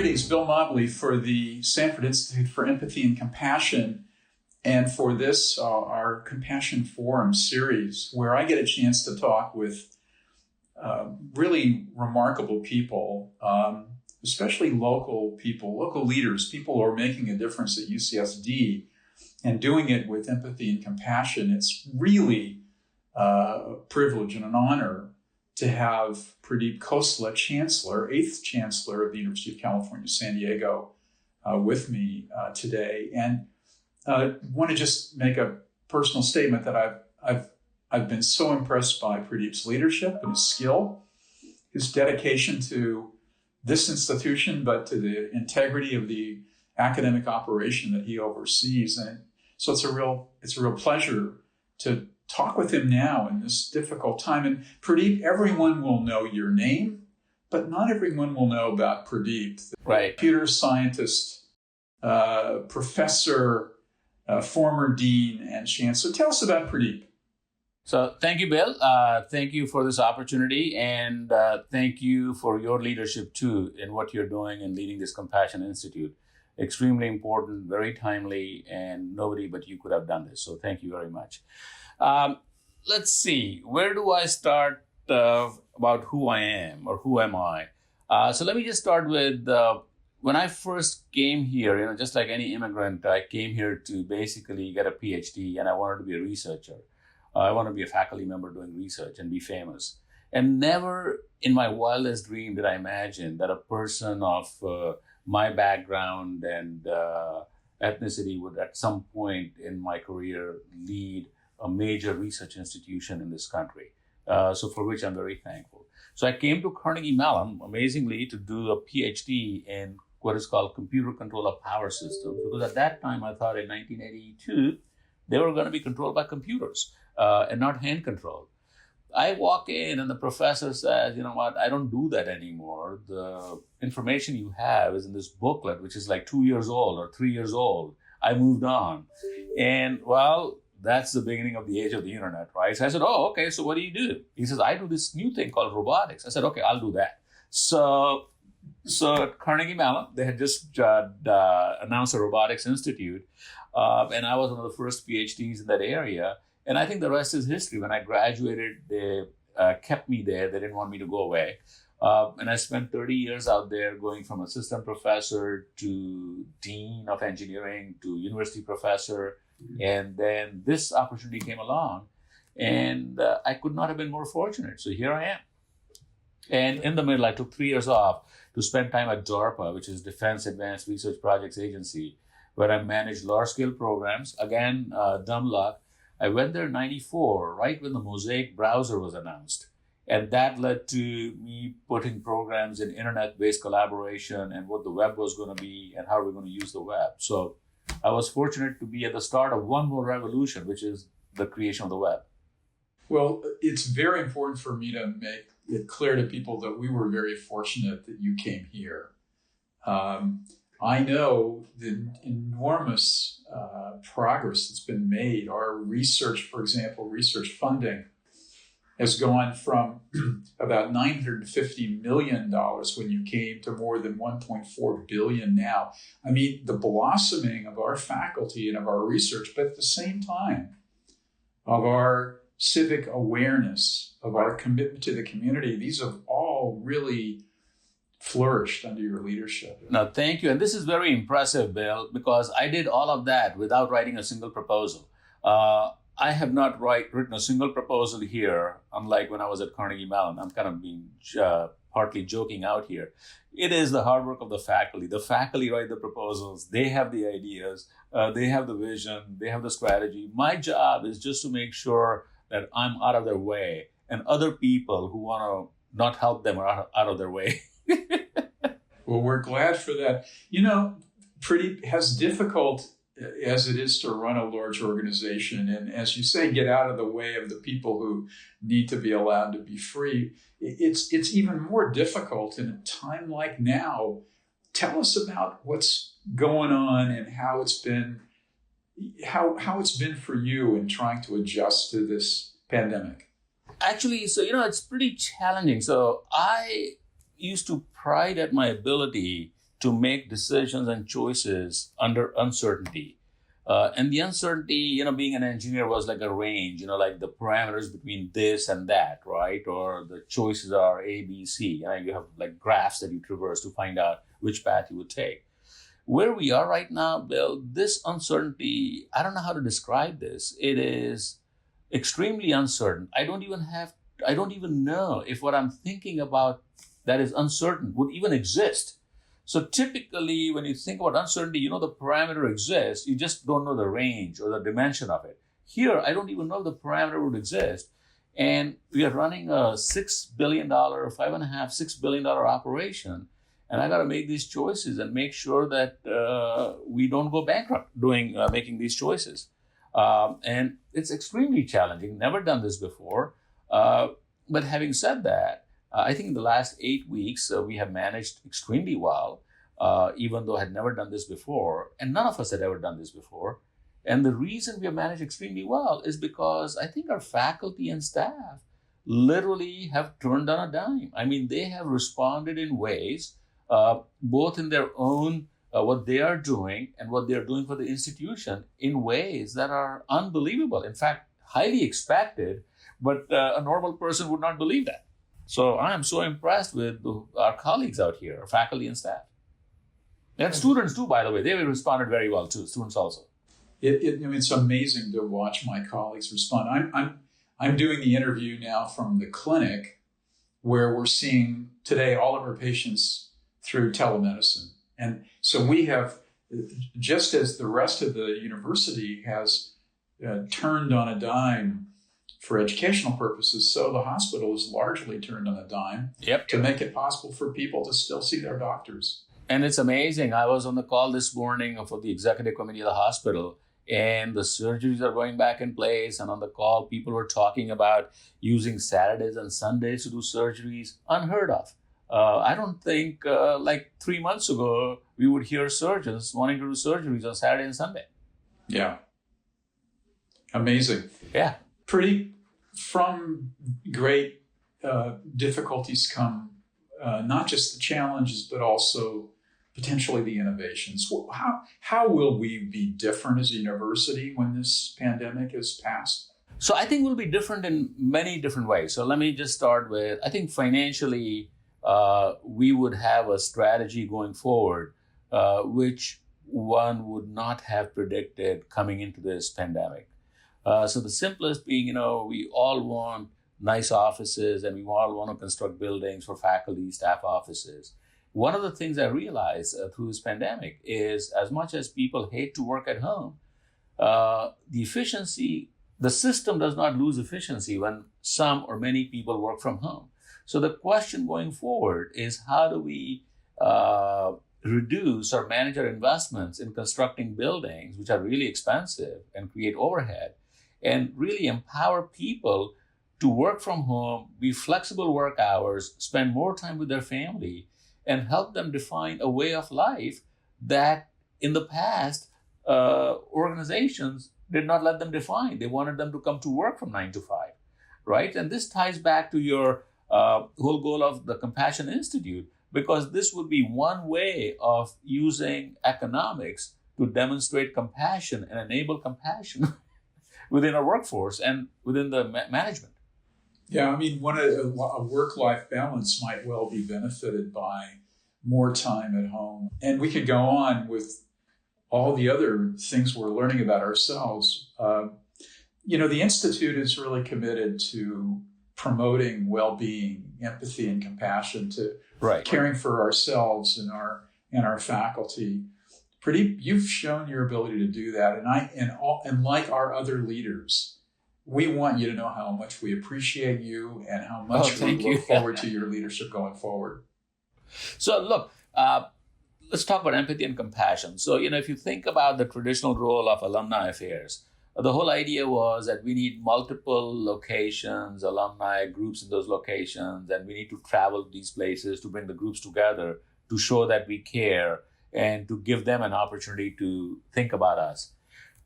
Greetings, Bill Mobley for the Sanford Institute for Empathy and Compassion, and for this, our Compassion Forum series, where I get a chance to talk with really remarkable people, especially local people, local leaders, people who are making a difference at UCSD and doing it with empathy and compassion. It's really a privilege and an honor to have Pradeep Khosla, Chancellor, 8th Chancellor of the University of California, San Diego, with me today. And want to just make a personal statement that I've been so impressed by Pradeep's leadership and his skill, his dedication to this institution, but to the integrity of the academic operation that he oversees. And so it's a real pleasure to talk with him now in this difficult time. And Pradeep, everyone will know your name, but not everyone will know about Pradeep. Right. Computer scientist, professor, former dean, and chancellor. Tell us about Pradeep. So thank you, Bill. Thank you for this opportunity, and thank you for your leadership too in what you're doing in leading this Compassion Institute. Extremely important, very timely, and nobody but you could have done this. So thank you very much. Let's see, where do I start about who I am or who am I? So let me just start with when I first came here, just like any immigrant, I came here to basically get a PhD, and I wanted to be a researcher. I want to be a faculty member doing research and be famous. And never in my wildest dream did I imagine that a person of my background and ethnicity would at some point in my career lead a major research institution in this country. So for which I'm very thankful. So I came to Carnegie Mellon, amazingly, to do a PhD in what is called computer control of power systems, because at that time I thought in 1982, they were going to be controlled by computers and not hand controlled. I walk in and the professor says, you know what, I don't do that anymore. The information you have is in this booklet, which is like 2 years old or 3 years old. I moved on. And well, that's the beginning of the age of the internet, right? So I said, oh, okay, so what do you do? He says, I do this new thing called robotics. I said, okay, I'll do that. So at Carnegie Mellon, they had just announced a robotics institute. And I was one of the first PhDs in that area. And I think the rest is history. When I graduated, they kept me there. They didn't want me to go away. And I spent 30 years out there, going from assistant professor to dean of engineering to university professor. And then this opportunity came along, and I could not have been more fortunate. So here I am. And in the middle, I took 3 years off to spend time at DARPA, which is Defense Advanced Research Projects Agency, where I managed large-scale programs. Again, dumb luck. I went there in 94, right when the Mosaic browser was announced. And that led to me putting programs in internet-based collaboration and what the web was going to be and how we're going to use the web. So I was fortunate to be at the start of one more revolution, which is the creation of the web. Well, it's very important for me to make it clear to people that we were very fortunate that you came here. I know the enormous progress that's been made. Our research, for example, research funding has gone from about $950 million when you came to more than $1.4 billion now. I mean, the blossoming of our faculty and of our research, but at the same time, of our civic awareness, of our commitment to the community, these have all really flourished under your leadership. No, thank you. And this is very impressive, Bill, because I did all of that without writing a single proposal. I have not written a single proposal here, unlike when I was at Carnegie Mellon. I'm kind of being partly joking out here. It is the hard work of the faculty. The faculty write the proposals. They have the ideas. They have the vision. They have the strategy. My job is just to make sure that I'm out of their way, and other people who want to not help them are out of their way. Well, we're glad for that. You know, Pradeep, as difficult as it is to run a large organization, and as you say, get out of the way of the people who need to be allowed to be free, it's even more difficult in a time like now. Tell us about what's going on and how it's been for you in trying to adjust to this pandemic. Actually, so, it's pretty challenging. So I used to pride at my ability to make decisions and choices under uncertainty. And the uncertainty, being an engineer was like a range, like the parameters between this and that, right? Or the choices are A, B, C. You have like graphs that you traverse to find out which path you would take. Where we are right now, Bill, this uncertainty, I don't know how to describe this. It is extremely uncertain. I don't even know if what I'm thinking about that is uncertain would even exist. So typically, when you think about uncertainty, the parameter exists, you just don't know the range or the dimension of it. Here, I don't even know if the parameter would exist. And we are running a $6 billion, $6 billion operation. And I got to make these choices and make sure that we don't go bankrupt making these choices. And it's extremely challenging. Never done this before. But having said that, I think in the last 8 weeks, we have managed extremely well, even though I had never done this before. And none of us had ever done this before. And the reason we have managed extremely well is because I think our faculty and staff literally have turned on a dime. I mean, they have responded in ways, both in their own, what they are doing and what they are doing for the institution in ways that are unbelievable. In fact, highly expected, but a normal person would not believe that. So I am so impressed with our colleagues out here, our faculty and staff. And students too, by the way. They responded very well too, students also. It's amazing to watch my colleagues respond. I'm doing the interview now from the clinic where we're seeing today all of our patients through telemedicine. And so we have, just as the rest of the university has turned on a dime for educational purposes, so the hospital is largely turned on a dime to make it possible for people to still see their doctors. And it's amazing. I was on the call this morning for the executive committee of the hospital, and the surgeries are going back in place. And on the call, people were talking about using Saturdays and Sundays to do surgeries. Unheard of. I don't think like 3 months ago, we would hear surgeons wanting to do surgeries on Saturday and Sunday. Yeah. Amazing. Yeah. From great difficulties come not just the challenges, but also potentially the innovations. How will we be different as a university when this pandemic is past? So I think we'll be different in many different ways. So let me just start with, I think financially, we would have a strategy going forward, which one would not have predicted coming into this pandemic. So the simplest being, we all want nice offices and we all want to construct buildings for faculty, staff offices. One of the things I realized through this pandemic is as much as people hate to work at home, the efficiency, the system does not lose efficiency when some or many people work from home. So the question going forward is how do we reduce or manage our investments in constructing buildings, which are really expensive and create overhead, and really empower people to work from home, be flexible work hours, spend more time with their family, and help them define a way of life that in the past, organizations did not let them define. They wanted them to come to work from 9 to 5, right? And this ties back to your whole goal of the Compassion Institute, because this would be one way of using economics to demonstrate compassion and enable compassion within our workforce and within the management. Yeah, I mean, a work-life balance might well be benefited by more time at home. And we could go on with all the other things we're learning about ourselves. The Institute is really committed to promoting well-being, empathy, and compassion, to caring for ourselves and our faculty. Pradeep, you've shown your ability to do that, and like our other leaders, we want you to know how much we appreciate you and how much we look forward to your leadership going forward. So look, let's talk about empathy and compassion. So, if you think about the traditional role of alumni affairs, the whole idea was that we need multiple locations, alumni groups in those locations, and we need to travel to these places to bring the groups together to show that we care and to give them an opportunity to think about us.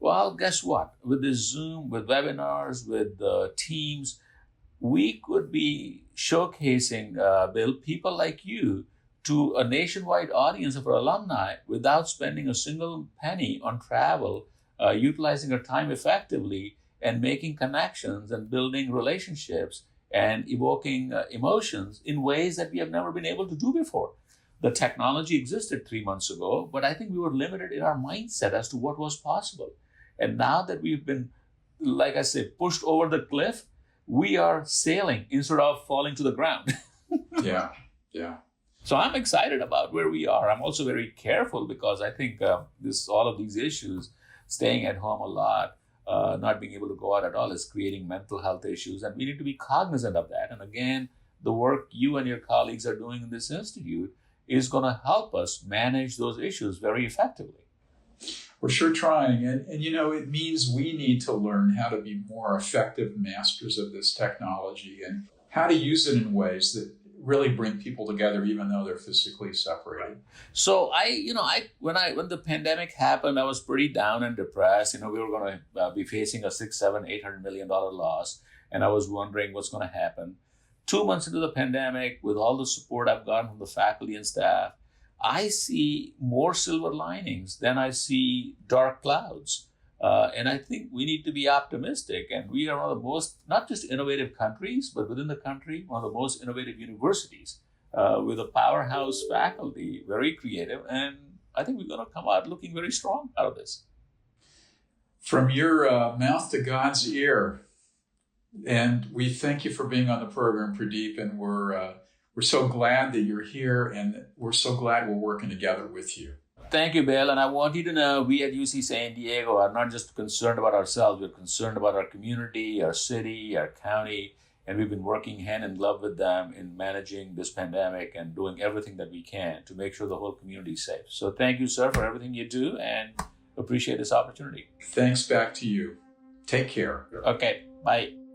Well, guess what? With this Zoom, with webinars, with Teams, we could be showcasing, Bill, people like you to a nationwide audience of our alumni without spending a single penny on travel, utilizing our time effectively and making connections and building relationships and evoking emotions in ways that we have never been able to do before. The technology existed 3 months ago, but I think we were limited in our mindset as to what was possible. And now that we've been, like I said, pushed over the cliff, we are sailing instead of falling to the ground. Yeah, yeah. So I'm excited about where we are. I'm also very careful because I think all of these issues, staying at home a lot, not being able to go out at all, is creating mental health issues, and we need to be cognizant of that. And again, the work you and your colleagues are doing in this institute is going to help us manage those issues very effectively. We're sure trying. And it means we need to learn how to be more effective masters of this technology and how to use it in ways that really bring people together, even though they're physically separated. So when the pandemic happened, I was pretty down and depressed. We were going to be facing a $600, $700, $800 million loss. And I was wondering what's going to happen. 2 months into the pandemic, with all the support I've gotten from the faculty and staff, I see more silver linings than I see dark clouds. And I think we need to be optimistic. And we are one of the most, not just innovative countries, but within the country, one of the most innovative universities with a powerhouse faculty, very creative. And I think we're going to come out looking very strong out of this. From your mouth to God's ear. And we thank you for being on the program, Pradeep, and we're so glad that you're here, and we're so glad we're working together with you. Thank you, Bill. And I want you to know we at UC San Diego are not just concerned about ourselves, we're concerned about our community, our city, our county, and we've been working hand in glove with them in managing this pandemic and doing everything that we can to make sure the whole community is safe. So thank you, sir, for everything you do, and appreciate this opportunity. Thanks back to you. Take care. Okay, bye.